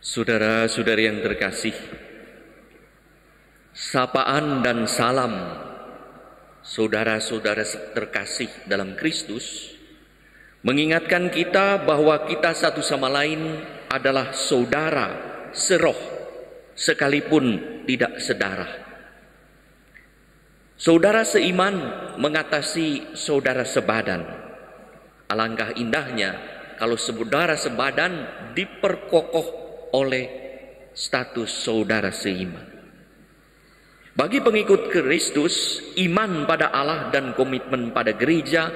Saudara-saudari yang terkasih, sapaan dan salam saudara-saudara terkasih dalam Kristus mengingatkan kita bahwa kita satu sama lain adalah saudara seroh sekalipun tidak sedarah. Saudara seiman mengatasi saudara sebadan. Alangkah indahnya kalau saudara sebadan diperkokoh oleh status saudara seiman. Bagi pengikut Kristus, iman pada Allah dan komitmen pada gereja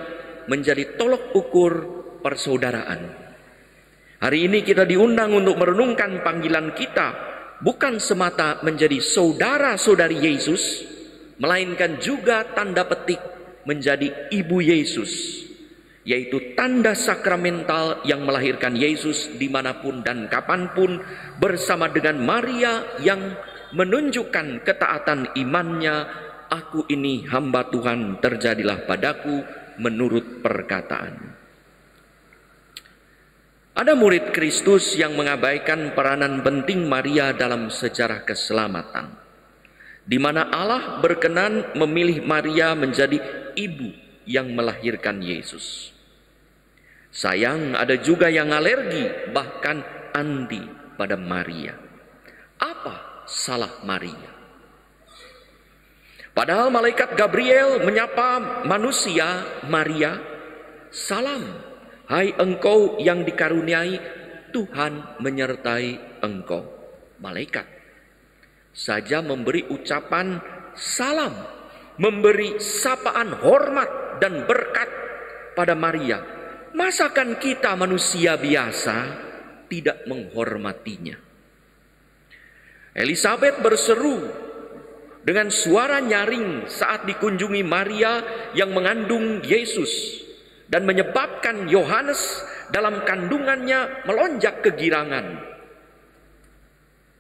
menjadi tolok ukur persaudaraan. Hari ini kita diundang untuk merenungkan panggilan kita bukan semata menjadi saudara-saudari Yesus, melainkan juga tanda petik menjadi ibu Yesus, yaitu tanda sakramental yang melahirkan Yesus dimanapun dan kapanpun, bersama dengan Maria yang menunjukkan ketaatan imannya. Aku ini hamba Tuhan, terjadilah padaku menurut perkataan. Ada murid Kristus yang mengabaikan peranan penting Maria dalam sejarah keselamatan, di mana Allah berkenan memilih Maria menjadi ibu yang melahirkan Yesus. Sayang, ada juga yang alergi, bahkan anti pada Maria. Apa salah Maria? Padahal malaikat Gabriel menyapa manusia, Maria, "Salam, hai engkau yang dikaruniai, Tuhan menyertai engkau." Malaikat saja memberi ucapan salam, memberi sapaan hormat dan berkat pada Maria. Masakan kita manusia biasa tidak menghormatinya? Elizabeth berseru dengan suara nyaring saat dikunjungi Maria yang mengandung Yesus dan menyebabkan Yohanes dalam kandungannya melonjak kegirangan.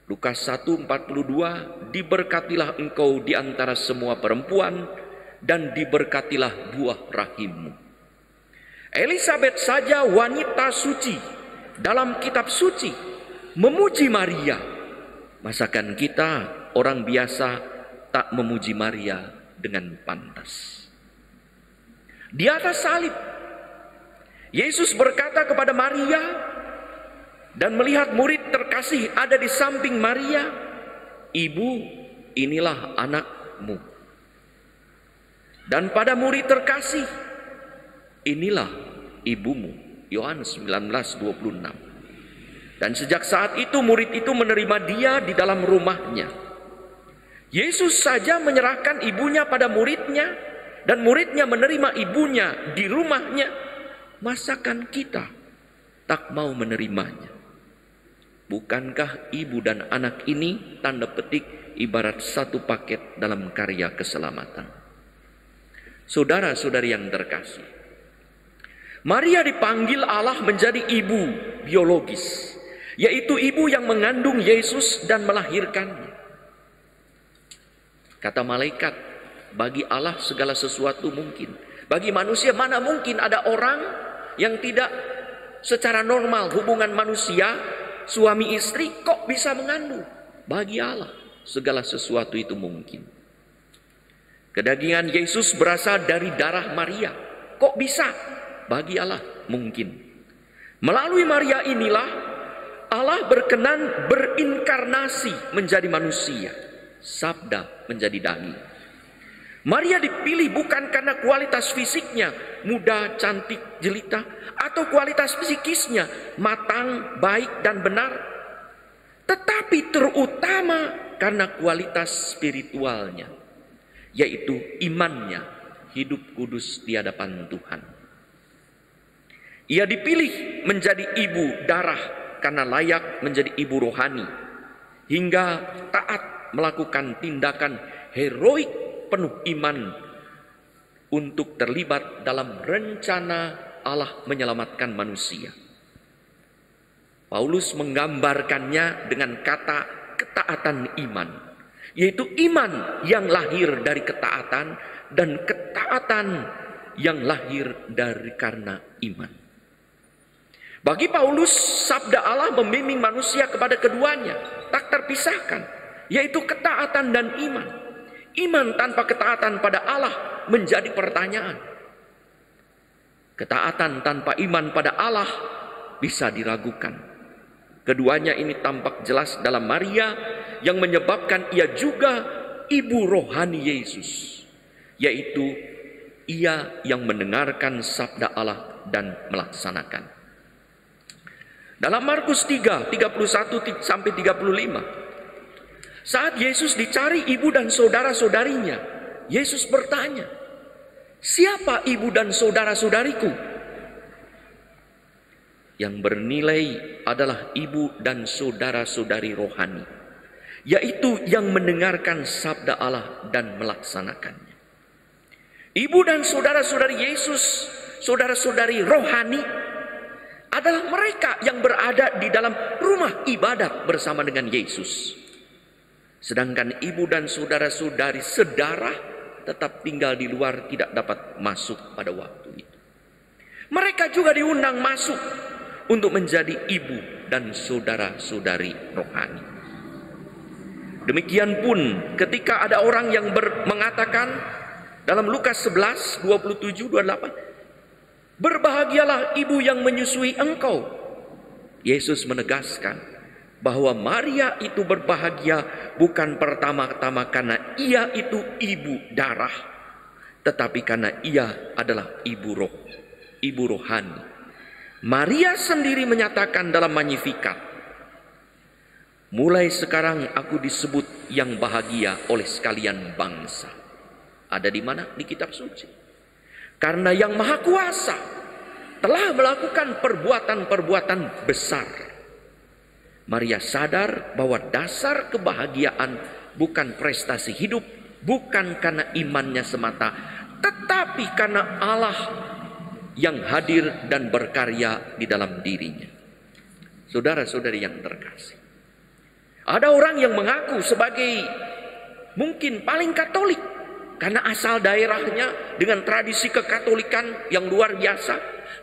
Lukas 1:42, "Diberkatilah engkau di antara semua perempuan dan diberkatilah buah rahimmu." Elizabeth saja wanita suci dalam kitab suci memuji Maria. Masakan kita orang biasa tak memuji Maria dengan pantas? Di atas salib, Yesus berkata kepada Maria dan melihat murid terkasih ada di samping Maria, "Ibu, inilah anakmu." Dan pada murid terkasih, "Inilah ibumu." Yohanes 19:26. Dan sejak saat itu murid itu menerima dia di dalam rumahnya. Yesus saja menyerahkan ibunya pada muridnya dan muridnya menerima ibunya di rumahnya. Masakan kita tak mau menerimanya? Bukankah ibu dan anak ini tanda petik ibarat satu paket dalam karya keselamatan? Saudara-saudari yang terkasih, Maria dipanggil Allah menjadi ibu biologis, yaitu ibu yang mengandung Yesus dan melahirkannya. Kata malaikat, bagi Allah segala sesuatu mungkin. Bagi manusia mana mungkin ada orang yang tidak secara normal hubungan manusia, suami istri kok bisa mengandung? Bagi Allah segala sesuatu itu mungkin. Kedagingan Yesus berasal dari darah Maria. Kok bisa? Bagi Allah mungkin. Melalui Maria inilah Allah berkenan berinkarnasi menjadi manusia. Sabda menjadi daging. Maria dipilih bukan karena kualitas fisiknya, muda, cantik, jelita, atau kualitas psikisnya, matang, baik, dan benar. Tetapi terutama karena kualitas spiritualnya, yaitu imannya, hidup kudus di hadapan Tuhan. Ia dipilih menjadi ibu darah karena layak menjadi ibu rohani, hingga taat melakukan tindakan heroik penuh iman untuk terlibat dalam rencana Allah menyelamatkan manusia. Paulus menggambarkannya dengan kata ketaatan iman, yaitu iman yang lahir dari ketaatan dan ketaatan yang lahir dari karena iman. Bagi Paulus, sabda Allah membimbing manusia kepada keduanya, tak terpisahkan, yaitu ketaatan dan iman. Iman tanpa ketaatan pada Allah menjadi pertanyaan. Ketaatan tanpa iman pada Allah bisa diragukan. Keduanya ini tampak jelas dalam Maria, yang menyebabkan ia juga ibu rohani Yesus, yaitu ia yang mendengarkan sabda Allah dan melaksanakan. Dalam Markus 3, 31 sampai 35, saat Yesus dicari ibu dan saudara-saudarinya, Yesus bertanya, "Siapa ibu dan saudara-saudariku?" Yang bernilai adalah ibu dan saudara-saudari rohani, yaitu yang mendengarkan sabda Allah dan melaksanakannya. Ibu dan saudara-saudari Yesus, saudara-saudari rohani, adalah mereka yang berada di dalam rumah ibadat bersama dengan Yesus. Sedangkan ibu dan saudara-saudari sedarah tetap tinggal di luar, tidak dapat masuk pada waktu itu. Mereka juga diundang masuk untuk menjadi ibu dan saudara-saudari rohani. Demikian pun ketika ada orang yang mengatakan dalam Lukas 11, 27, 28, "Berbahagialah ibu yang menyusui engkau." Yesus menegaskan bahwa Maria itu berbahagia bukan pertama-tama karena ia itu ibu darah, tetapi karena ia adalah ibu roh, ibu rohani. Maria sendiri menyatakan dalam Magnificat, "Mulai sekarang aku disebut yang bahagia oleh sekalian bangsa." Ada di mana? Di kitab suci. Karena yang Maha Kuasa telah melakukan perbuatan-perbuatan besar. Maria sadar bahwa dasar kebahagiaan bukan prestasi hidup, bukan karena imannya semata, tetapi karena Allah yang hadir dan berkarya di dalam dirinya. Saudara-saudari yang terkasih, ada orang yang mengaku sebagai mungkin paling Katolik karena asal daerahnya dengan tradisi kekatolikan yang luar biasa,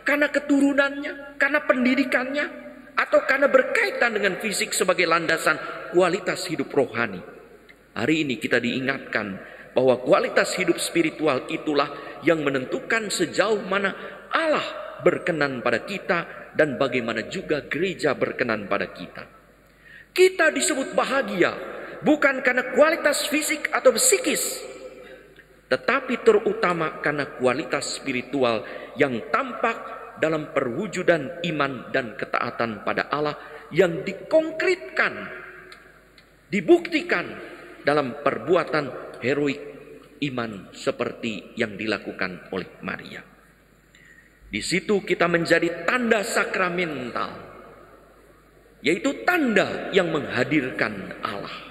karena keturunannya, karena pendidikannya, atau karena berkaitan dengan fisik sebagai landasan kualitas hidup rohani. Hari ini kita diingatkan bahwa kualitas hidup spiritual itulah yang menentukan sejauh mana Allah berkenan pada kita dan bagaimana juga gereja berkenan pada kita. Kita disebut bahagia bukan karena kualitas fisik atau psikis, tetapi terutama karena kualitas spiritual yang tampak dalam perwujudan iman dan ketaatan pada Allah yang dikonkretkan, dibuktikan dalam perbuatan heroik iman seperti yang dilakukan oleh Maria. Di situ kita menjadi tanda sakramental, yaitu tanda yang menghadirkan Allah.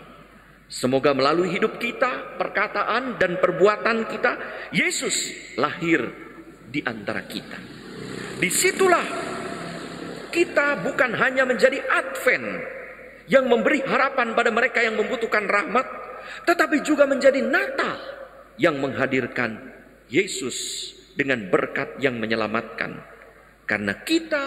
Semoga melalui hidup kita, perkataan dan perbuatan kita, Yesus lahir di antara kita. Disitulah kita bukan hanya menjadi Advent yang memberi harapan pada mereka yang membutuhkan rahmat, tetapi juga menjadi Natal yang menghadirkan Yesus dengan berkat yang menyelamatkan. Karena kita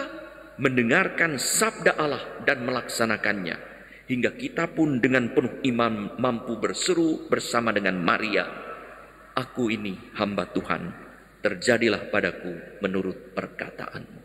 mendengarkan sabda Allah dan melaksanakannya, hingga kita pun dengan penuh iman mampu berseru bersama dengan Maria, "Aku ini hamba Tuhan, terjadilah padaku menurut perkataan-Mu."